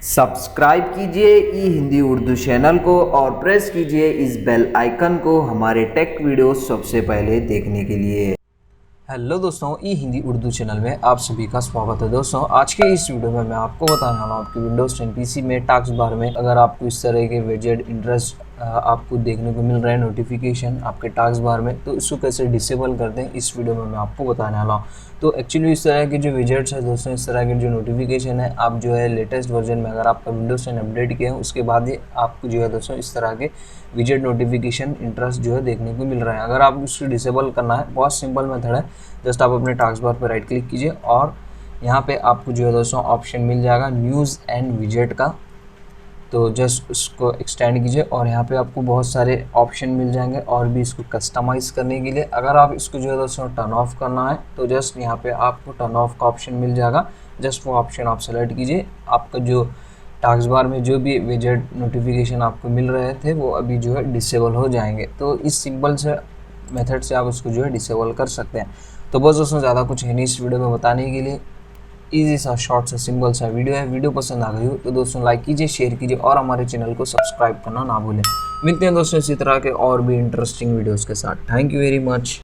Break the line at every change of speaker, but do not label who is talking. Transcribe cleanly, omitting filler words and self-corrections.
Subscribe कीजिए ई Hindi Urdu channel को और प्रेस कीजिए इस बेल आइकन को हमारे टेक वीडियोस सबसे पहले देखने के लिए।
हेलो दोस्तों, ई हिंदी उर्दू चैनल में आप सभी का स्वागत है। दोस्तों, आज के इस वीडियो में मैं आपको बताने वाला हूँ आपकी विंडोज़ 10 पीसी में टास्क बार में अगर आपको इस तरह के विजेट इंटरेस्ट आपको देखने को मिल रहा है नोटिफिकेशन आपके टास्क बार में, तो इसको कैसे डिसेबल करते हैं इस वीडियो में मैं आपको बताने वाला हूँ। तो एक्चुअली इस तरह के जो विजेट्स है दोस्तों, इस तरह के जो नोटिफिकेशन है, आप जो है लेटेस्ट वर्जन में अगर आपका विंडोज़ 10 अपडेट किया है उसके बाद ही आपको जो है दोस्तों इस तरह के विजेट नोटिफिकेशन इंटरेस्ट जो है देखने को मिल रहा है। अगर आप उसको डिसेबल करना है, बहुत सिंपल मेथड है। जस्ट आप अपने टास्क बार पर राइट क्लिक कीजिए और यहाँ पे आपको जो है दोस्तों ऑप्शन मिल जाएगा न्यूज़ एंड विजेट का। तो जस्ट उसको एक्सटेंड कीजिए और यहाँ पे आपको बहुत सारे ऑप्शन मिल जाएंगे और भी इसको कस्टमाइज़ करने के लिए। अगर आप इसको जो है दोस्तों टर्न ऑफ करना है तो जस्ट यहाँ पे आपको टर्न ऑफ का ऑप्शन मिल जाएगा। जस्ट वो ऑप्शन आप सेलेक्ट कीजिए। आपका जो टास्क बार में जो भी विजेट नोटिफिकेशन आपको मिल रहे थे वो अभी जो है डिसेबल हो जाएंगे। तो इस सिंपल से मेथड से आप उसको जो है डिसेबल कर सकते हैं। तो बस दोस्तों, ज़्यादा कुछ है नहीं इस वीडियो में बताने के लिए। इजी सा शॉर्ट सा सिंपल सा वीडियो है। वीडियो पसंद आ गई हो तो दोस्तों लाइक कीजिए, शेयर कीजिए और हमारे चैनल को सब्सक्राइब करना ना भूलें। मिलते हैं दोस्तों इसी तरह के और भी इंटरेस्टिंग वीडियोस के साथ। Thank you very much.